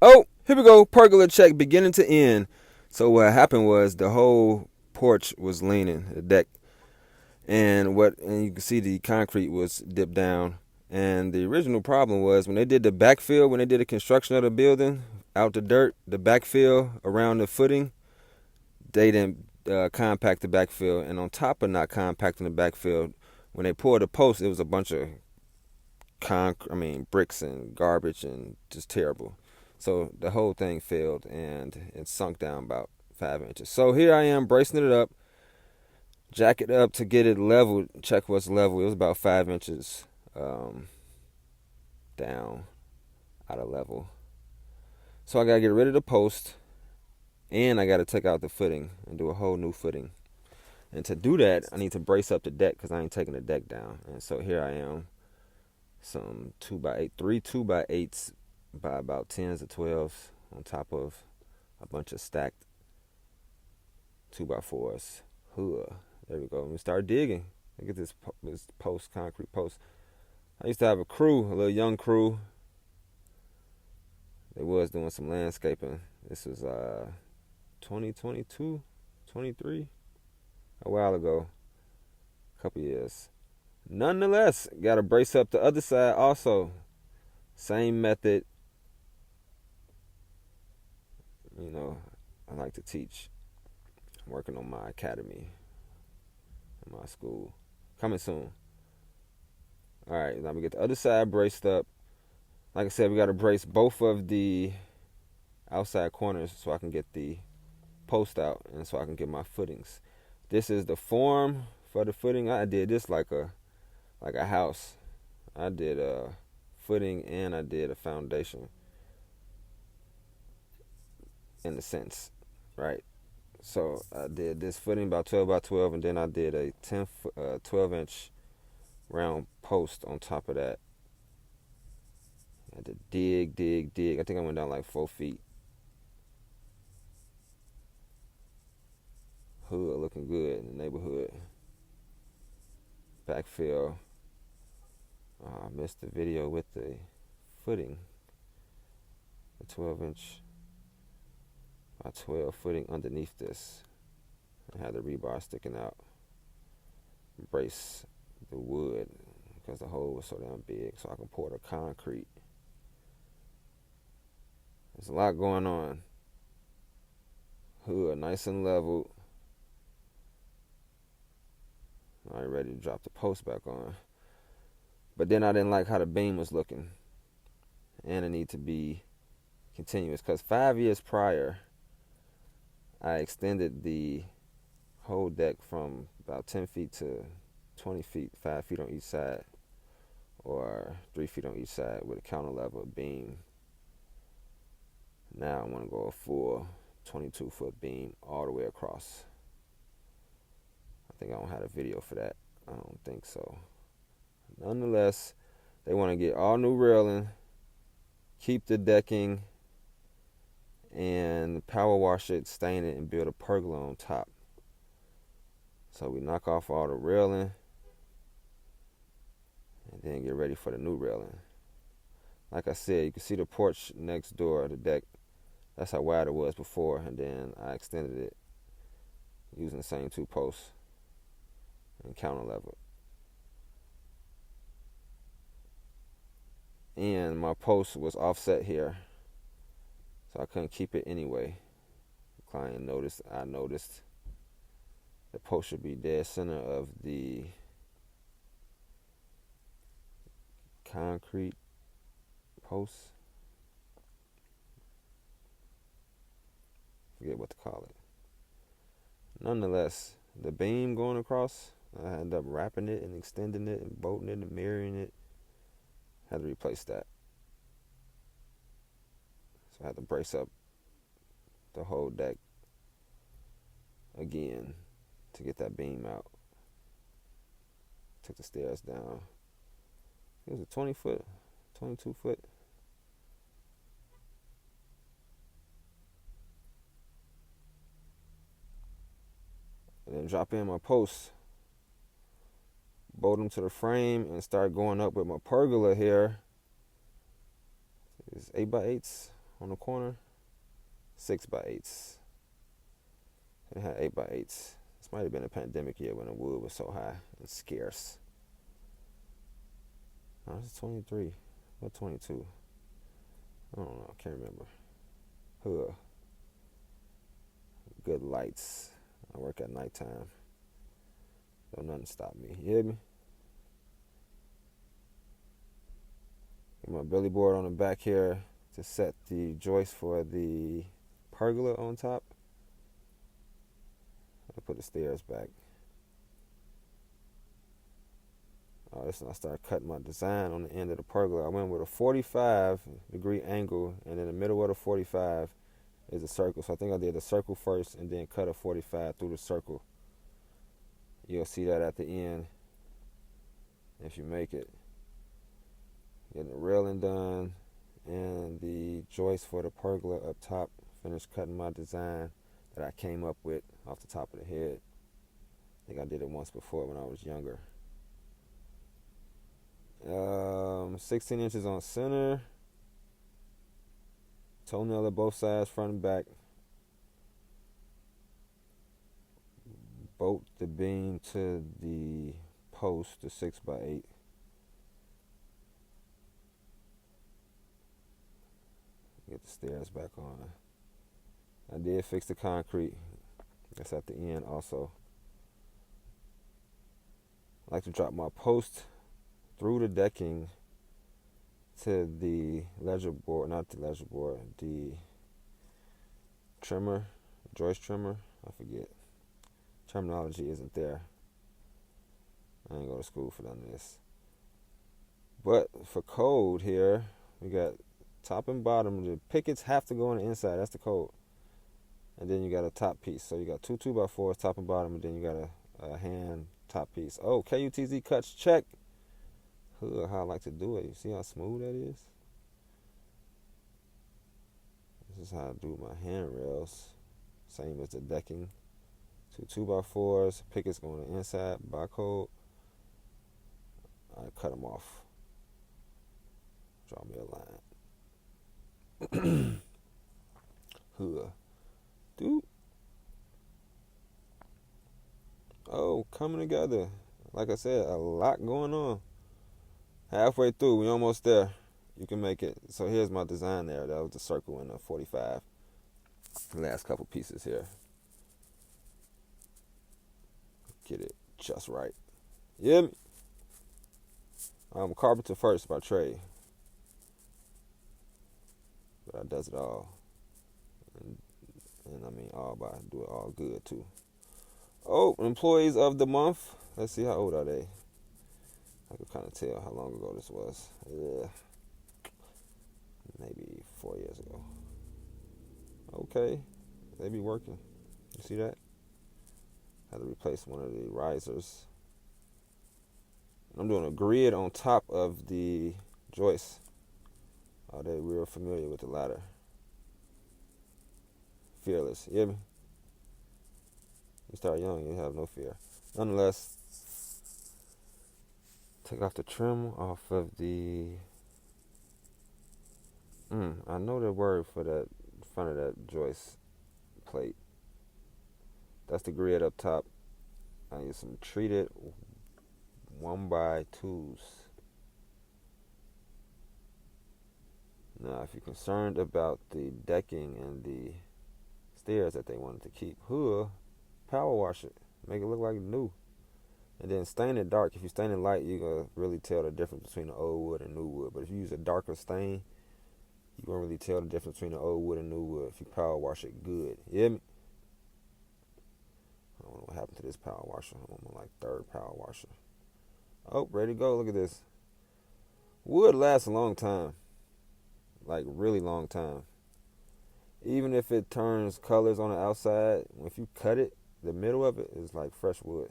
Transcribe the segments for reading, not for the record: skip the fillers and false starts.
Oh, here we go. Pergola check beginning to end. So what happened was the whole porch was leaning, the deck, and you can see the concrete was dipped down. And the original problem was when they did the backfill, when they did the construction of the building, out the dirt, the backfill around the footing, they didn't compact the backfill. And on top of not compacting the backfill, when they poured the post, it was a bunch of bricks and garbage and just terrible. So the whole thing failed and it sunk down about 5 inches. So here I am bracing it up, jack it up to get it leveled, check what's level. It was about 5 inches down out of level. So I gotta get rid of the post and I gotta take out the footing and do a whole new footing. And to do that, I need to brace up the deck because I ain't taking the deck down. And so here I am, some 2x8, three 2x8s by about 10s or 12s on top of a bunch of stacked 2x4s. There we go. Let me start digging. Look at this post, concrete post. I used to have a crew, a little young crew. They was doing some landscaping. This was 2022, 23, a while ago, a couple years. Nonetheless, got to brace up the other side also. Same method. You know, I like to teach. I'm working on my academy in my school. Coming soon. All right, now we get the other side braced up. Like I said, we got to brace both of the outside corners so I can get the post out and so I can get my footings. This is the form for the footing. I did this like a house. I did a footing and I did a foundation in a sense, right? So I did this footing about 12 by 12 and then I did a 12 inch round post on top of that. I had to dig. I think I went down like 4 feet. Hood looking good in the neighborhood. Backfill. I missed the video with the footing. The 12 inch by 12 footing underneath this. I had the rebar sticking out. Brace the wood because the hole was so damn big so I can pour the concrete. There's a lot going on. Hood nice and leveled. All right, ready to drop the post back on. But then I didn't like how the beam was looking. And it need to be continuous because 5 years prior, I extended the whole deck from about 10 feet to 20 feet, 5 feet on each side, or 3 feet on each side with a counter level beam. Now I want to go a full 22-foot beam all the way across. I think I don't have a video for that. I don't think so. Nonetheless, they want to get all new railing, keep the decking, and power wash it, stain it, and build a pergola on top. So we knock off all the railing and then get ready for the new railing. Like I said, you can see the porch next door, the deck. That's how wide it was before, and then I extended it using the same 2 posts and counter level. And my post was offset here, so I couldn't keep it anyway. The client noticed, I noticed. The post should be dead center of the concrete post. Forget what to call it. Nonetheless, the beam going across, I ended up wrapping it and extending it and bolting it and mirroring it. Had to replace that. So I had to brace up the whole deck again to get that beam out. Took the stairs down. It was a 20 foot, 22 foot. And then drop in my posts, bolt them to the frame, and start going up with my pergola here. It's 8x8s on the corner, 6x8s. It had 8x8s. This might have been a pandemic year when the wood was so high and scarce. No, it's 23. What 22? I don't know. I can't remember. Huh. Good lights. I work at nighttime. Don't nothing stop me. You hear me? Get my billy board on the back here to set the joist for the pergola on top. I put the stairs back. Oh, this when I started cutting my design on the end of the pergola. I went with a 45-degree angle, and in the middle of the 45 is a circle. So I think I did the circle first and then cut a 45 through the circle. You'll see that at the end if you make it. Getting the railing done and the joist for the pergola up top. Finished cutting my design that I came up with off the top of the head. I think I did it once before when I was younger. 16 inches on center. Toenail at both sides, front and back. Bolt the beam to the post, the 6x8. Get the stairs back on. I did fix the concrete. That's at the end also. I like to drop my post through the decking to the ledger board, not the ledger board, the trimmer, joist trimmer, I forget. Terminology isn't there. I ain't go to school for none of this. But for code here, we got top and bottom. The pickets have to go on the inside. That's the code. And then you got a top piece. So you got two 2x4s, top and bottom, and then you got a hand top piece. Oh, KUTZ cuts, check. How I like to do it. You see how smooth that is? This is how I do my handrails. Same as the decking. Two 2x4s, pickets going on the inside by code. I cut them off. Draw me a line. Dude. Oh, coming together. Like I said, a lot going on. Halfway through, we almost there. You can make it. So here's my design there. That was the circle and the 45. The last couple pieces here. Get it just right. Yeah. I'm a carpenter first by trade. But I does it all. And I mean all by do it all good too. Oh, employees of the month. Let's see, how old are they? I could kind of tell how long ago this was. Yeah. Maybe 4 years ago. Okay. They be working. You see that? Had to replace one of the risers. I'm doing a grid on top of the joist. Oh, they real familiar with the ladder. Fearless. You hear me? You start young, you have no fear. Nonetheless, take off the trim off of the... I know the word for that front of that joist plate. That's the grid up top. I need some treated 1x2s. Now, if you're concerned about the decking and the stairs that they wanted to keep, power wash it. Make it look like new. And then stain it dark. If you stain it light, you're going to really tell the difference between the old wood and new wood. But if you use a darker stain, you won't really tell the difference between the old wood and new wood if you power wash it good. You hear me? I don't know what happened to this power washer. I'm on my third power washer. Oh, ready to go. Look at this. Wood lasts a long time. Like, really long time. Even if it turns colors on the outside, if you cut it, the middle of it is like fresh wood.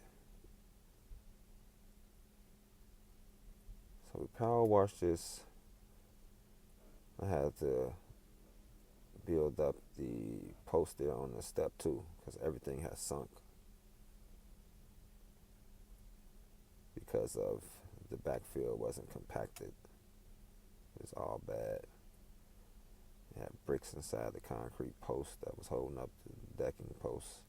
So we power wash this. I had to build up the post there on the step too, because everything has sunk because of the backfill wasn't compacted. It's all bad. It had bricks inside the concrete post that was holding up the decking posts.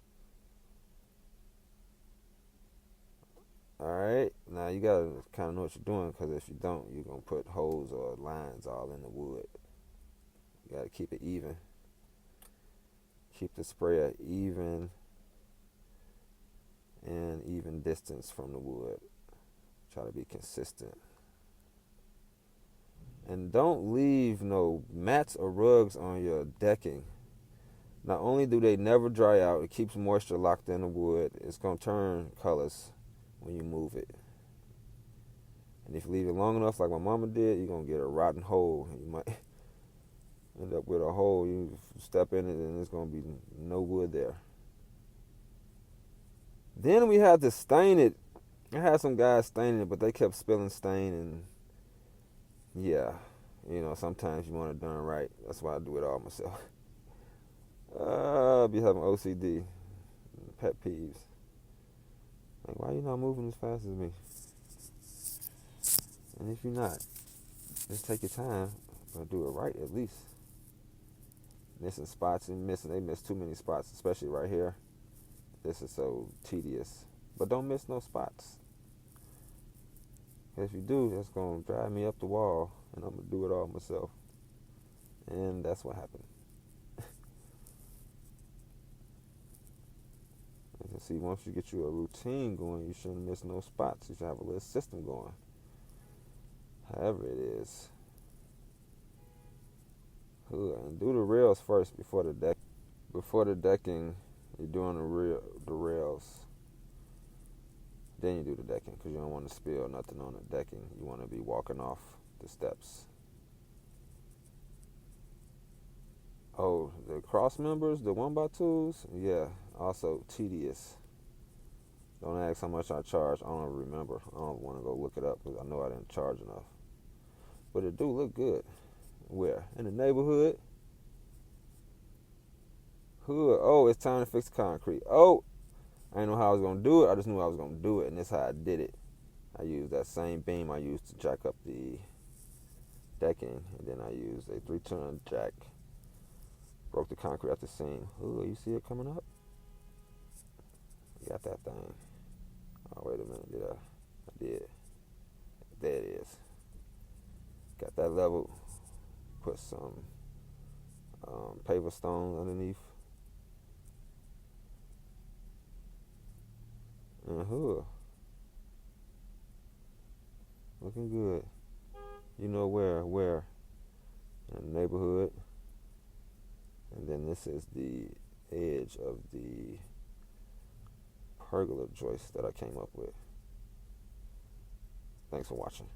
Alright, now you gotta kind of know what you're doing, because if you don't, you're gonna put holes or lines all in the wood. You gotta keep it even. Keep the sprayer even and even distance from the wood. Try to be consistent. And don't leave no mats or rugs on your decking. Not only do they never dry out, it keeps moisture locked in the wood. It's going to turn colors when you move it. And if you leave it long enough, like my mama did, you're going to get a rotten hole. You might end up with a hole. You step in it and there's going to be no wood there. Then we had to stain it. I had some guys staining it, but they kept spilling stain, and yeah, sometimes you want it done right. That's why I do it all myself. I be having OCD, pet peeves. Like, why you not moving as fast as me? And if you're not, just take your time, but do it right at least. Missing spots and they miss too many spots, especially right here. This is so tedious. But don't miss no spots. If you do, that's going to drive me up the wall, and I'm going to do it all myself. And that's what happened. As you see, once you get you a routine going, you shouldn't miss no spots. You should have a little system going. However it is. And do the rails first before the deck. Before the decking, you're doing the rails. Then you do the decking, because you don't want to spill nothing on the decking. You want to be walking off the steps. Oh, the cross members, the 1x2s, yeah, also tedious. Don't ask how much I charge. I don't remember. I don't want to go look it up, because I know I didn't charge enough. But it do look good. Where? In the neighborhood? Hood. Oh, it's time to fix the concrete. Oh, I didn't know how I was going to do it. I just knew I was going to do it, and that's how I did it. I used that same beam I used to jack up the decking, and then I used a 3-ton jack. Broke the concrete at the seam. Ooh, you see it coming up? Got that thing. Oh, wait a minute. Did I did. There it is. Got that level. Put some paver stones underneath. And looking good. You know where? In the neighborhood. And then this is the edge of the pergola joist that I came up with. Thanks for watching.